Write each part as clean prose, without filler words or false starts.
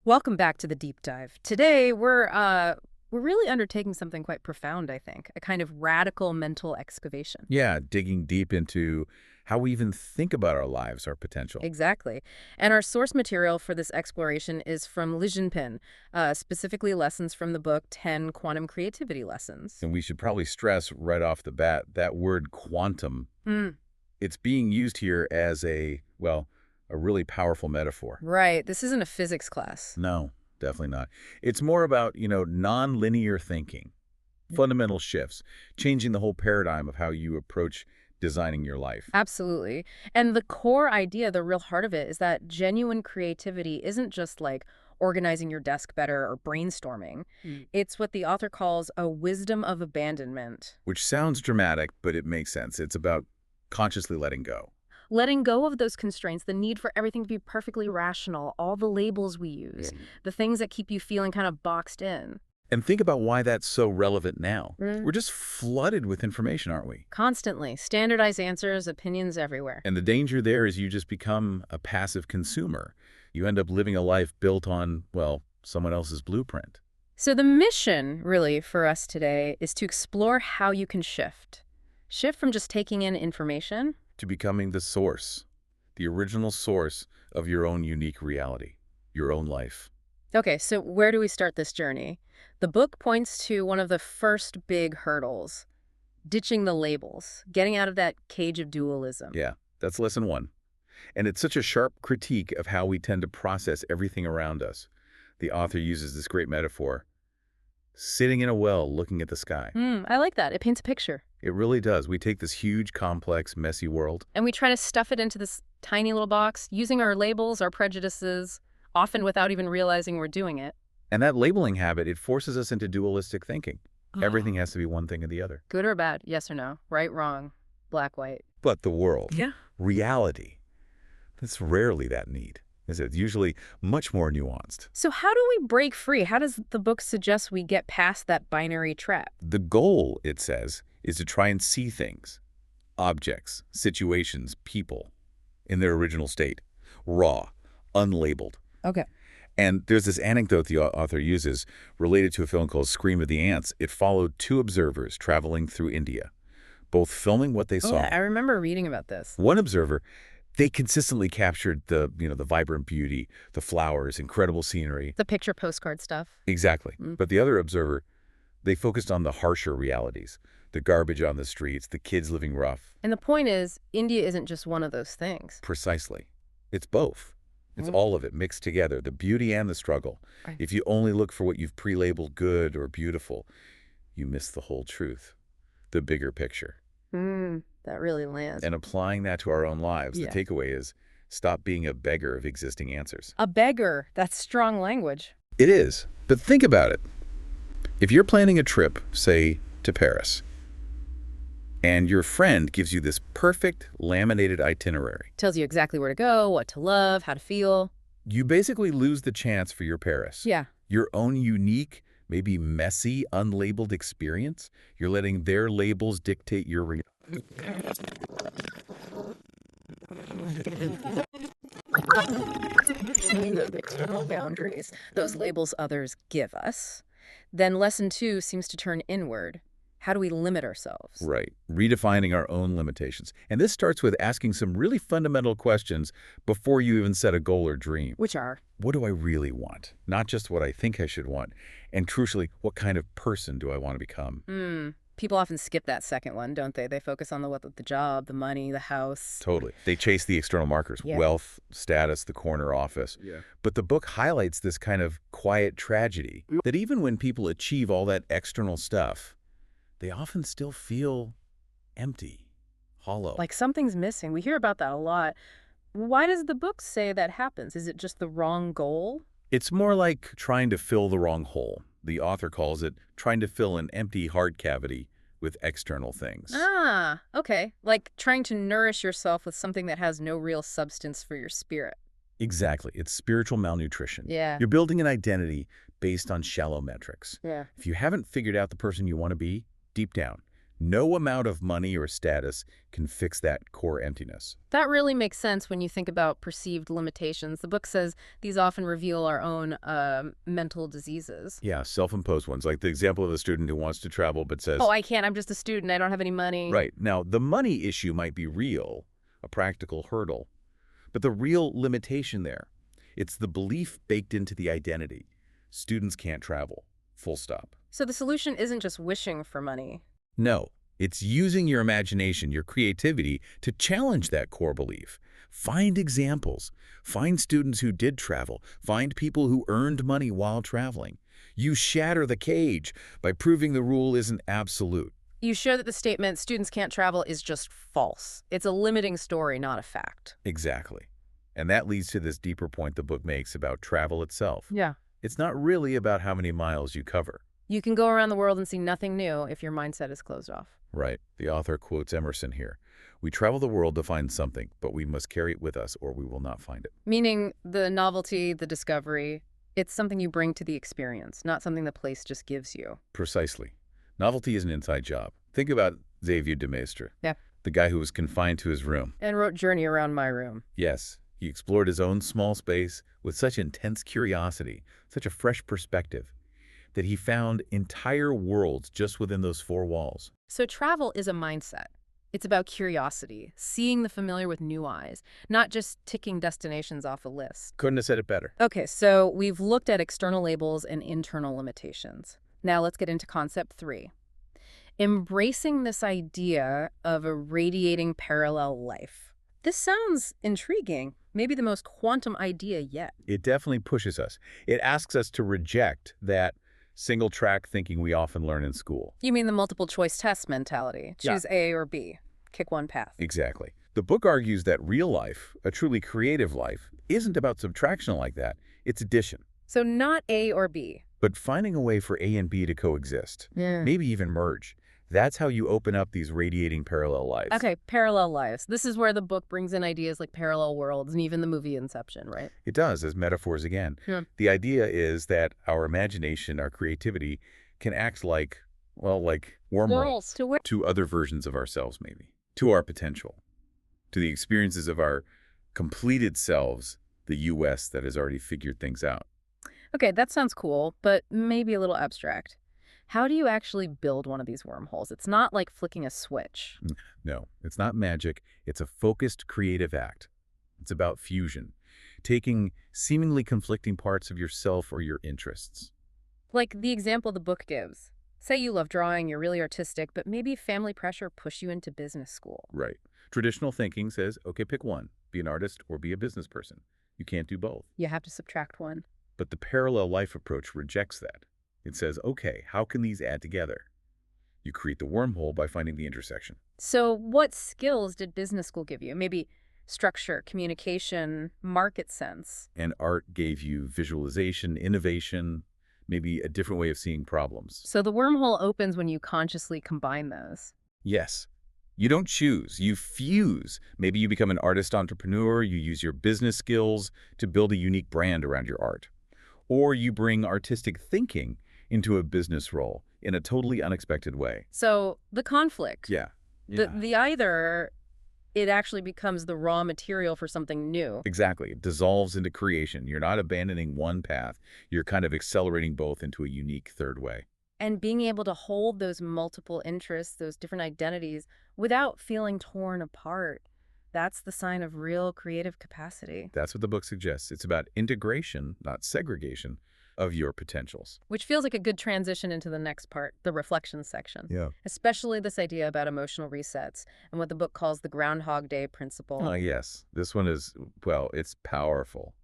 Welcome back to the deep dive. Today we're really undertaking something quite profound, I think, a kind of radical mental excavation. Yeah, digging deep into how we even think about our lives, our potential. Exactly. And our source material for this exploration is from Li Xinping, specifically lessons from the book 10 Quantum Creativity Lessons. And we should probably stress right off the bat that word quantum, Mm, it's being used here as a really powerful metaphor. right. This isn't a physics class. No, definitely not. It's more about, non-linear thinking, fundamental shifts, changing the whole paradigm of how you approach designing your life. Absolutely. And the core idea, the real heart of it, is that genuine creativity isn't just like organizing your desk better or brainstorming. It's what the author calls a wisdom of abandonment. Which sounds dramatic, but it makes sense. It's about consciously letting go. Letting go of those constraints, the need for everything to be perfectly rational, all the labels we use, the things that keep you feeling kind of boxed in. And think about why that's so relevant now. Mm. We're just flooded with information, aren't we? Constantly. Standardized answers, opinions everywhere. And the danger there is you just become a passive consumer. You end up living a life built on, someone else's blueprint. So the mission, really, for us today is to explore how you can shift. Shift from just taking in information. To becoming the source, the original source of your own unique reality, your own life. Okay, so where do we start this journey? The book points to one of the first big hurdles, ditching the labels, getting out of that cage of dualism. Yeah, that's lesson one. And it's such a sharp critique of how we tend to process everything around us. The author uses this great metaphor, sitting in a well looking at the sky. I like that. It paints a picture. It really does. We take this huge, complex, messy world. And we try to stuff it into this tiny little box, using our labels, our prejudices, often without even realizing we're doing it. And that labeling habit, it forces us into dualistic thinking. Everything has to be one thing or the other. Good or bad, yes or no, right, wrong, black, white. But the world, Yeah. reality, that's rarely that neat. Is it? Usually much more nuanced. So how do we break free? How does the book suggest we get past that binary trap? The goal, it says, is to try and see things, objects, situations, people, in their original state, raw, unlabeled. Okay. And there's this anecdote the author uses related to a film called Scream of the Ants. It followed two observers traveling through India, both filming what they Oh, saw. yeah, I remember reading about this. One observer, they consistently captured the vibrant beauty, the flowers, incredible scenery. The picture postcard stuff. Exactly. Mm. But the other observer, they focused on the harsher realities, the garbage on the streets, the kids living rough. And the point is, India isn't just one of those things. Precisely. It's both. It's Mm. all of it mixed together, the beauty and the struggle. Right. If you only look for what you've pre-labeled good or beautiful, you miss the whole truth, the bigger picture. That really lands. And applying that to our own lives, Yeah. the takeaway is stop being a beggar of existing answers. A beggar. That's strong language. It is. But think about it. If you're planning a trip, say, to Paris, and your friend gives you this perfect laminated itinerary, Tells you exactly where to go, what to love, how to feel. you basically lose the chance for your Paris. Yeah. Your own unique, maybe messy, unlabeled experience. You're letting their labels dictate your reality. Those external boundaries, those labels others give us. Then lesson 2 seems to turn inward. How do we limit ourselves? Right. Redefining our own limitations. And this starts with asking some really fundamental questions before you even set a goal or dream. Which are? What do I really want? Not just what I think I should want. And crucially, what kind of person do I want to become? People often skip that second one, don't they? They focus on the job, the money, the house. Totally. They chase the external markers, Yeah. wealth, status, the corner office. Yeah. But the book highlights this kind of quiet tragedy that even when people achieve all that external stuff, they often still feel empty, hollow. Like something's missing. We hear about that a lot. Why does the book say that happens? Is it just the wrong goal? It's more like trying to fill the wrong hole. The author calls it trying to fill an empty heart cavity with external things. Ah, okay. Like trying to nourish yourself with something that has no real substance for your spirit. Exactly. It's spiritual malnutrition. Yeah. You're building an identity based on shallow metrics. Yeah. If you haven't figured out the person you want to be, deep down, No amount of money or status can fix that core emptiness. That really makes sense when you think about perceived limitations. The book says these often reveal our own mental diseases. Yeah, self-imposed ones, like the example of the student who wants to travel but Oh, says, I can't. I'm just a student. I don't have any money. right, now the money issue might be real, a practical hurdle, but the real limitation there, it's the belief baked into the identity. Students can't travel, full stop. So the solution isn't just wishing for money. No, it's using your imagination, your creativity, to challenge that core belief. Find examples. Find students who did travel. Find people who earned money while traveling. You shatter the cage by proving the rule isn't absolute. You show that the statement, students can't travel, is just false. It's a limiting story, not a fact. Exactly. And that leads to this deeper point the book makes about travel itself. Yeah. It's not really about how many miles you cover. You can go around the world and see nothing new if your mindset is closed off. Right. The author quotes Emerson here. We travel the world to find something, but we must carry it with us or we will not find it. Meaning the novelty, the discovery, it's something you bring to the experience, not something the place just gives you. Precisely. Novelty is an inside job. Think about Xavier de Maistre, Yeah. the guy who was confined to his room. And wrote Journey Around My Room. Yes, he explored his own small space with such intense curiosity, such a fresh perspective, that he found entire worlds just within those four walls. So travel is a mindset. It's about curiosity, seeing the familiar with new eyes, not just ticking destinations off a list. Couldn't have said it better. Okay, so we've looked at external labels and internal limitations. Now let's get into concept 3. Embracing this idea of a radiating parallel life. This sounds intriguing, maybe the most quantum idea yet. It definitely pushes us. It asks us to reject that single-track thinking we often learn in school. You mean the multiple choice test mentality? Yeah. Choose A or B. Kick one path. Exactly. The book argues that real life, a truly creative life, isn't about subtraction like that. It's addition. So not A or B. But finding a way for A and B to coexist, maybe even merge, that's how you open up these radiating parallel lives. Okay, parallel lives. This is where the book brings in ideas like parallel worlds and even the movie Inception, right? It does, as metaphors again. Yeah. The idea is that our imagination, our creativity, can act like, well, like wormholes To where? to other versions of ourselves, maybe, to our potential, to the experiences of our completed selves, the U.S. that has already figured things out. Okay, that sounds cool, but maybe a little abstract. How do you actually build one of these wormholes? It's not like flicking a switch. No, it's not magic. It's a focused creative act. It's about fusion, taking seemingly conflicting parts of yourself or your interests. Like the example the book gives. Say you love drawing, you're really artistic, but maybe family pressure pushed you into business school. Right. Traditional thinking says, okay, pick one. Be an artist or be a business person. You can't do both. You have to subtract one. But the parallel life approach rejects that. It says, okay, how can these add together? You create the wormhole by finding the intersection. So what skills did business school give you? Maybe structure, communication, market sense. And art gave you visualization, innovation, maybe a different way of seeing problems. So the wormhole opens when you consciously combine those. Yes. You don't choose, you fuse. Maybe you become an artist entrepreneur, you use your business skills to build a unique brand around your art. Or you bring artistic thinking into a business role in a totally unexpected way. So the conflict. Yeah. The either, it actually becomes the raw material for something new. Exactly. It dissolves into creation. You're not abandoning one path. You're kind of accelerating both into a unique third way. And being able to hold those multiple interests, those different identities, without feeling torn apart, that's the sign of real creative capacity. That's what the book suggests. It's about integration, not segregation, of your potentials. Which feels like a good transition into the next part, the reflection section. Yeah. Especially this idea about emotional resets and what the book calls the Groundhog Day principle. Oh, yes. This one is, well, it's powerful.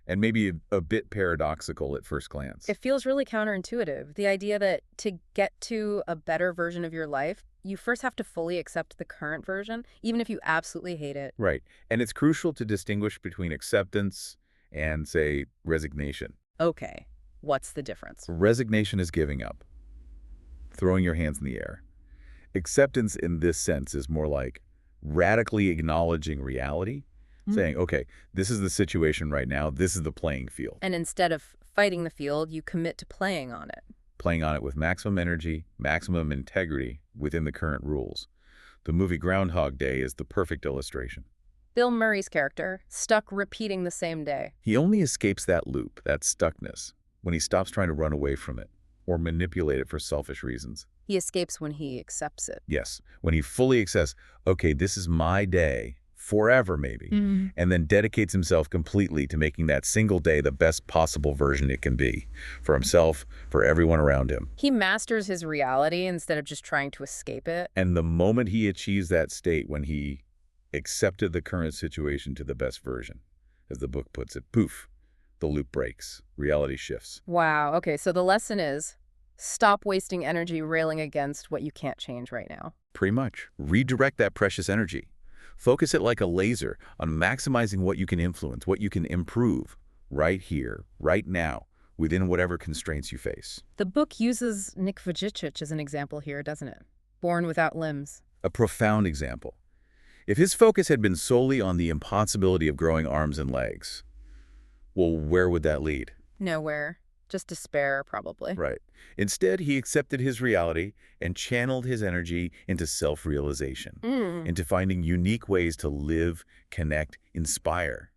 And maybe a bit paradoxical at first glance. It feels really counterintuitive. The idea that to get to a better version of your life, you first have to fully accept the current version, even if you absolutely hate it. Right. And it's crucial to distinguish between acceptance and, say, resignation. Okay, what's the difference? Resignation is giving up, throwing your hands in the air. Acceptance in this sense is more like radically acknowledging reality, saying, okay, this is the situation right now, this is the playing field. And instead of fighting the field, you commit to playing on it. playing on it with maximum energy, maximum integrity within the current rules. The movie Groundhog Day is the perfect illustration. Bill Murray's character, stuck repeating the same day. He only escapes that loop, that stuckness, when he stops trying to run away from it or manipulate it for selfish reasons. He escapes when he accepts it. Yes, when he fully accepts, okay, this is my day, forever maybe, and then dedicates himself completely to making that single day the best possible version it can be, for himself, for everyone around him. He masters his reality instead of just trying to escape it. And the moment he achieves that state, when he accepted the current situation to the best version, as the book puts it, poof, the loop breaks, reality shifts. Wow, okay, so the lesson is, stop wasting energy railing against what you can't change right now. Pretty much. Redirect that precious energy. Focus it like a laser on maximizing what you can influence, what you can improve, right here, right now, within whatever constraints you face. The book uses Nick Vujicic as an example here, doesn't it? Born without limbs. A profound example. If his focus had been solely on the impossibility of growing arms and legs, well, where would that lead? Nowhere. Just despair, probably. Right. Instead, he accepted his reality and channeled his energy into self-realization, into finding unique ways to live, connect, inspire.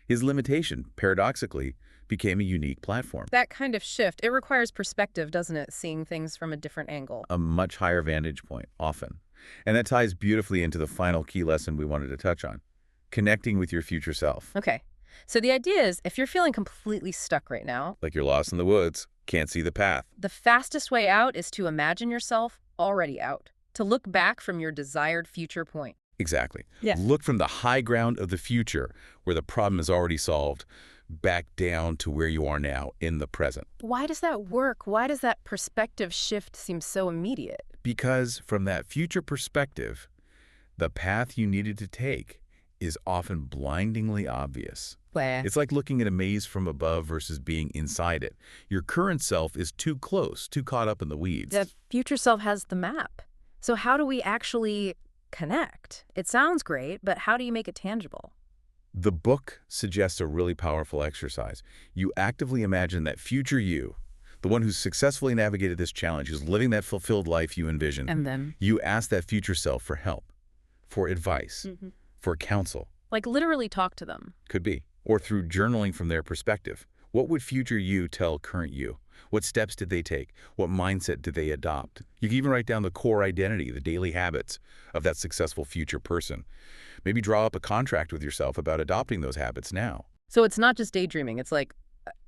His limitation, paradoxically, became a unique platform. That kind of shift, it requires perspective, doesn't it? Seeing things from a different angle. A much higher vantage point, often. And that ties beautifully into the final key lesson we wanted to touch on, connecting with your future self. Okay. So the idea is, if you're feeling completely stuck right now, Like you're lost in the woods, can't see the path. the fastest way out is to imagine yourself already out, to look back from your desired future point. Exactly. Yeah. Look from the high ground of the future, where the problem is already solved, back down to where you are now, in the present. Why does that work? Why does that perspective shift seem so immediate? Because from that future perspective, the path you needed to take is often blindingly obvious. It's like looking at a maze from above versus being inside it. Your current self is too close, too caught up in the weeds. The future self has the map. So how do we actually connect? It sounds great, but how do you make it tangible? The book suggests a really powerful exercise. You actively imagine that future you, the one who's successfully navigated this challenge, who's living that fulfilled life you envision. And then? You ask that future self for help, for advice, for counsel. Like literally talk to them. Could be. Or through journaling from their perspective. What would future you tell current you? What steps did they take? What mindset did they adopt? You can even write down the core identity, the daily habits of that successful future person. Maybe draw up a contract with yourself about adopting those habits now. So it's not just daydreaming. It's like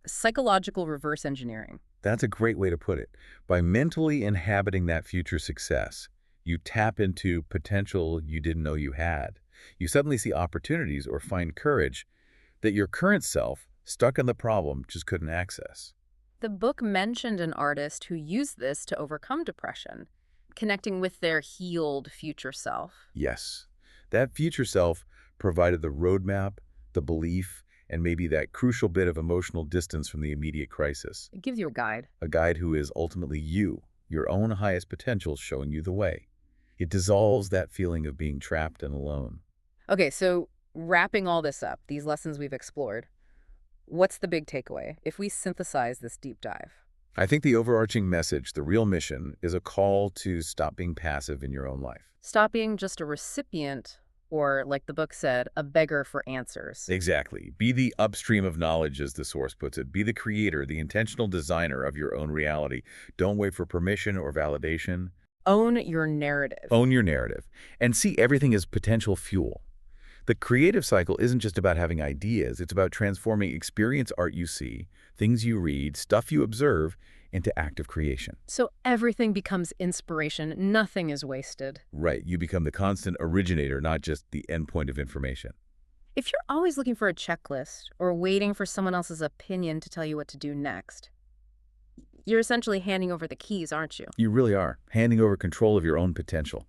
psychological reverse engineering. That's a great way to put it. By mentally inhabiting that future success, you tap into potential you didn't know you had. You suddenly see opportunities or find courage that your current self, stuck in the problem, just couldn't access. The book mentioned an artist who used this to overcome depression, connecting with their healed future self. Yes, that future self provided the roadmap, the belief, and maybe that crucial bit of emotional distance from the immediate crisis. It gives you a guide. A guide who is ultimately you, your own highest potential showing you the way. It dissolves that feeling of being trapped and alone. Okay, so wrapping all this up, these lessons we've explored, what's the big takeaway if we synthesize this deep dive? I think the overarching message, the real mission, is a call to stop being passive in your own life. Stop being just a recipient or, like the book said, a beggar for answers. Exactly. Be the upstream of knowledge, as the source puts it. Be the creator, the intentional designer of your own reality. Don't wait for permission or validation. Own your narrative. Own your narrative. And see everything as potential fuel. The creative cycle isn't just about having ideas. It's about transforming experience art you see, things you read, stuff you observe, into active creation. So everything becomes inspiration. Nothing is wasted. Right. You become the constant originator, not just the endpoint of information. If you're always looking for a checklist or waiting for someone else's opinion to tell you what to do next, you're essentially handing over the keys, aren't you? You really are, handing over control of your own potential.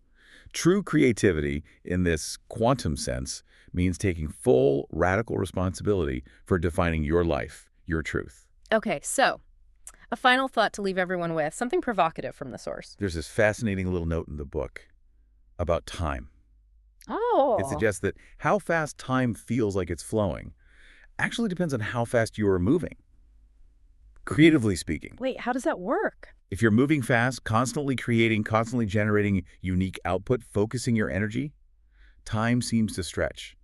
True creativity, in this quantum sense, means taking full, radical responsibility for defining your life, your truth. Okay, so a final thought to leave everyone with, something provocative from the source. There's this fascinating little note in the book about time. Oh. It suggests that how fast time feels like it's flowing actually depends on how fast you are moving. creatively speaking. Wait, how does that work? If you're moving fast, constantly creating, constantly generating unique output, focusing your energy, time seems to stretch.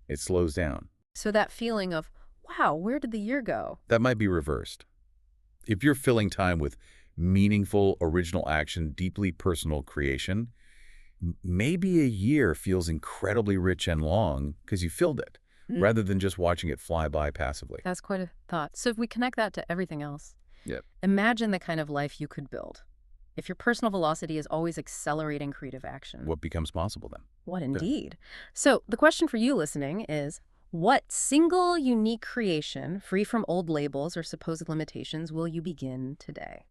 It slows down. So that feeling of, wow, where did the year go? That might be reversed. If you're filling time with meaningful, original action, deeply personal creation, maybe a year feels incredibly rich and long because you filled it, rather than just watching it fly by passively. That's quite a thought. So if we connect that to everything else, Yep. imagine the kind of life you could build. If your personal velocity is always accelerating creative action. What becomes possible then? What indeed? So the question for you listening is, what single unique creation, free from old labels or supposed limitations, will you begin today?